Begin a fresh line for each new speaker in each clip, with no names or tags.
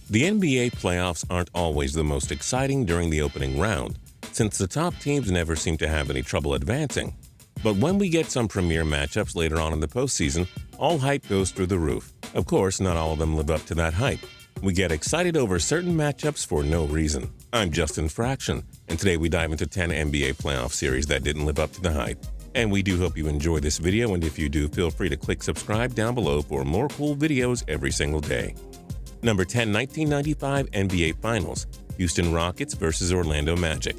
The NBA playoffs aren't always the most exciting during the opening round, since the top teams never seem to have any trouble advancing. But when we get some premier matchups later on in the postseason, all hype goes through the roof. Of course, not all of them live up to that hype. We get excited over certain matchups for no reason. I'm Justin Fraction, and today we dive into 10 NBA playoff series that didn't live up to the hype. And we do hope you enjoy this video, and if you do, feel free to click subscribe down below for more cool videos every single day. Number 10, 1995 NBA Finals, Houston Rockets vs. Orlando Magic.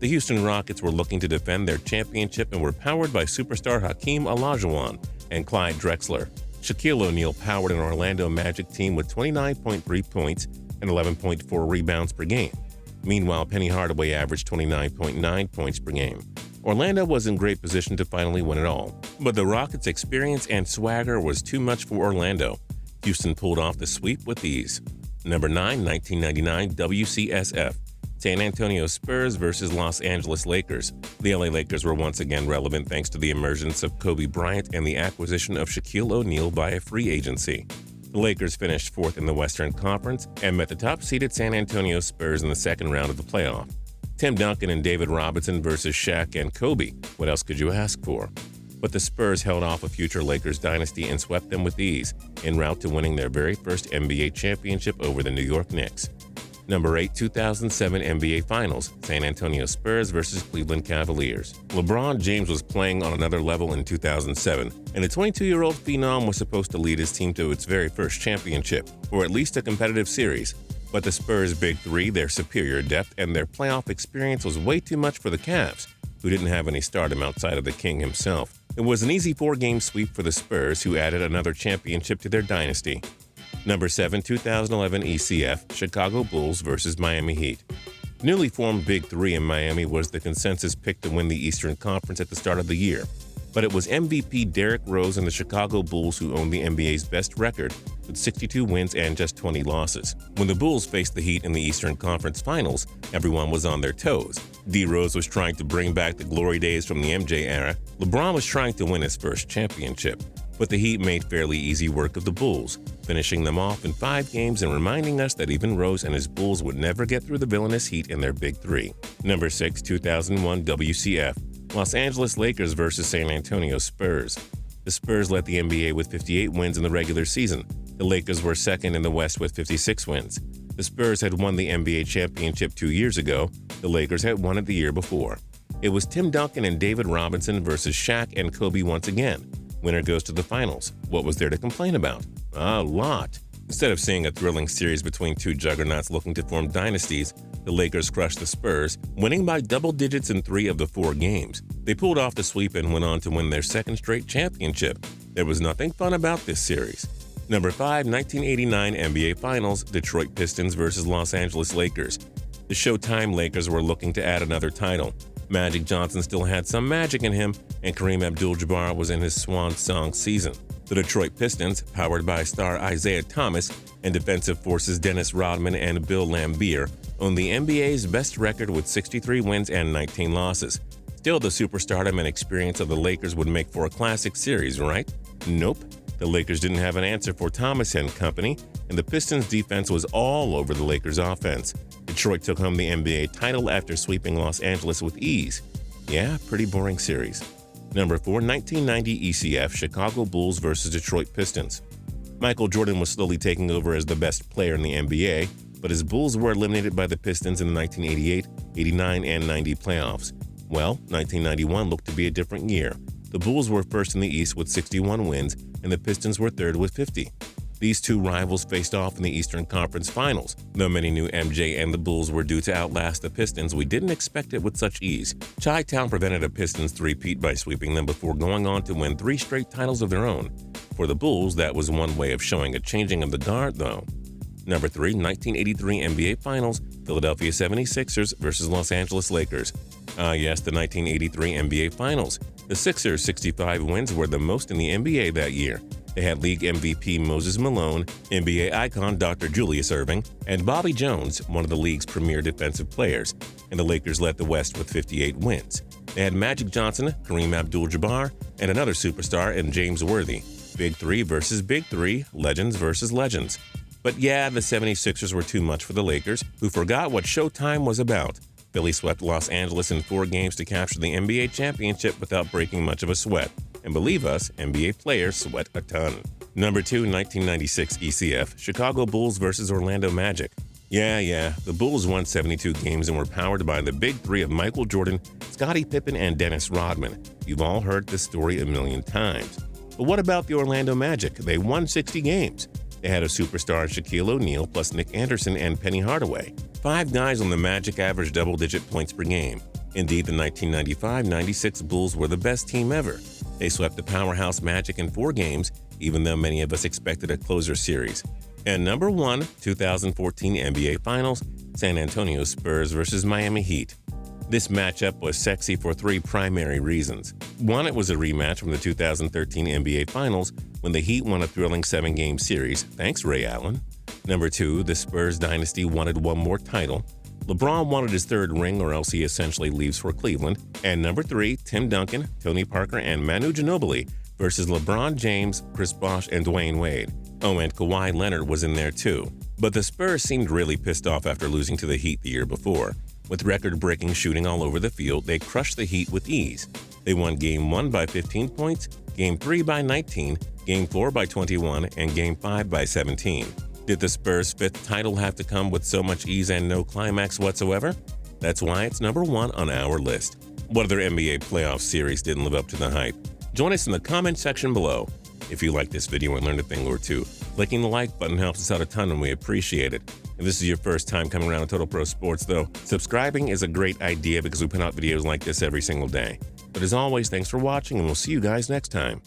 The Houston Rockets were looking to defend their championship and were powered by superstar Hakeem Olajuwon and Clyde Drexler. Shaquille O'Neal powered an Orlando Magic team with 29.3 points and 11.4 rebounds per game. Meanwhile, Penny Hardaway averaged 29.9 points per game. Orlando was in great position to finally win it all, but the Rockets' experience and swagger was too much for Orlando. Houston pulled off the sweep with ease. Number 9, 1999 WCSF, San Antonio Spurs vs. Los Angeles Lakers. The LA Lakers were once again relevant thanks to the emergence of Kobe Bryant and the acquisition of Shaquille O'Neal via free agency. The Lakers finished fourth in the Western Conference and met the top-seeded San Antonio Spurs in the second round of the playoff. Tim Duncan and David Robinson vs. Shaq and Kobe. What else could you ask for? But the Spurs held off a future Lakers dynasty and swept them with ease, en route to winning their very first NBA championship over the New York Knicks. Number 8, 2007 NBA Finals, San Antonio Spurs vs. Cleveland Cavaliers. LeBron James was playing on another level in 2007, and the 22-year-old phenom was supposed to lead his team to its very first championship, or at least a competitive series. But the Spurs' big three, their superior depth, and their playoff experience was way too much for the Cavs, who didn't have any stardom outside of the king himself. It was an easy 4-game sweep for the Spurs, who added another championship to their dynasty. Number 7, 2011 ECF, Chicago Bulls vs. Miami Heat. Newly formed Big Three in Miami was the consensus pick to win the Eastern Conference at the start of the year, but it was MVP Derrick Rose and the Chicago Bulls who owned the NBA's best record with 62 wins and just 20 losses. When the Bulls faced the Heat in the Eastern Conference Finals, everyone was on their toes. D. Rose was trying to bring back the glory days from the MJ era. LeBron was trying to win his first championship. But the Heat made fairly easy work of the Bulls, finishing them off in 5 games and reminding us that even Rose and his Bulls would never get through the villainous Heat in their Big Three. Number 6, 2001 WCF, Los Angeles Lakers vs. San Antonio Spurs. The Spurs led the NBA with 58 wins in the regular season. The Lakers were second in the West with 56 wins. The Spurs had won the NBA championship 2 years ago. The Lakers had won it the year before. It was Tim Duncan and David Robinson versus Shaq and Kobe once again. Winner goes to the finals. What was there to complain about? A lot. Instead of seeing a thrilling series between two juggernauts looking to form dynasties, the Lakers crushed the Spurs, winning by double digits in 3 of the 4 games. They pulled off the sweep and went on to win their second straight championship. There was nothing fun about this series. Number 5, 1989 NBA Finals, Detroit Pistons vs. Los Angeles Lakers. The Showtime Lakers were looking to add another title. Magic Johnson still had some magic in him, and Kareem Abdul-Jabbar was in his swan song season. The Detroit Pistons, powered by star Isaiah Thomas and defensive forces Dennis Rodman and Bill Laimbeer, owned the NBA's best record with 63 wins and 19 losses. Still, the superstardom and experience of the Lakers would make for a classic series, right? Nope. The Lakers didn't have an answer for Thomas and company, and the Pistons' defense was all over the Lakers' offense. Detroit took home the NBA title after sweeping Los Angeles with ease. Yeah, pretty boring series. Number 4, 1990 ECF, Chicago Bulls vs. Detroit Pistons. Michael Jordan was slowly taking over as the best player in the NBA, but his Bulls were eliminated by the Pistons in the 1988, 89, and 90 playoffs. Well, 1991 looked to be a different year. The Bulls were first in the East with 61 wins, and the Pistons were third with 50. These two rivals faced off in the Eastern Conference Finals. Though many knew MJ and the Bulls were due to outlast the Pistons, we didn't expect it with such ease. Chi-Town prevented a Pistons three-peat by sweeping them before going on to win 3 straight titles of their own. For the Bulls, that was one way of showing a changing of the guard, though. Number 3, 1983 NBA Finals, Philadelphia 76ers vs. Los Angeles Lakers. Yes, the 1983 NBA Finals. The Sixers' 65 wins were the most in the NBA that year. They had league MVP Moses Malone, NBA icon Dr. Julius Erving, and Bobby Jones, one of the league's premier defensive players, and the Lakers led the West with 58 wins. They had Magic Johnson, Kareem Abdul-Jabbar, and another superstar in James Worthy. Big Three versus Big Three, legends versus legends. But yeah, the 76ers were too much for the Lakers, who forgot what Showtime was about. Philly swept Los Angeles in 4 games to capture the NBA championship without breaking much of a sweat. And believe us, NBA players sweat a ton. Number 2, 1996 ECF, Chicago Bulls vs. Orlando Magic. Yeah, the Bulls won 72 games and were powered by the big three of Michael Jordan, Scottie Pippen, and Dennis Rodman. You've all heard this story a million times. But what about the Orlando Magic? They won 60 games. They had a superstar Shaquille O'Neal plus Nick Anderson and Penny Hardaway. 5 guys on the Magic averaged double-digit points per game. Indeed, the 1995-96 Bulls were the best team ever. They swept the powerhouse Magic in 4 games, even though many of us expected a closer series. And number 1, 2014 NBA Finals, San Antonio Spurs vs. Miami Heat. This matchup was sexy for 3 primary reasons. 1, it was a rematch from the 2013 NBA Finals when the Heat won a thrilling 7-game series. Thanks, Ray Allen. Number 2, the Spurs dynasty wanted one more title. LeBron wanted his 3rd ring or else he essentially leaves for Cleveland. And number 3, Tim Duncan, Tony Parker, and Manu Ginobili versus LeBron James, Chris Bosh, and Dwayne Wade. Oh, and Kawhi Leonard was in there too. But the Spurs seemed really pissed off after losing to the Heat the year before. With record-breaking shooting all over the field, they crushed the Heat with ease. They won Game 1 by 15 points, Game 3 by 19, Game 4 by 21, and Game 5 by 17. Did the Spurs' 5th title have to come with so much ease and no climax whatsoever? That's why it's number 1 on our list. What other NBA playoff series didn't live up to the hype? Join us in the comment section below. If you like this video and learned a thing or two, clicking the like button helps us out a ton and we appreciate it. If this is your first time coming around to Total Pro Sports though, subscribing is a great idea because we put out videos like this every single day. But as always, thanks for watching and we'll see you guys next time.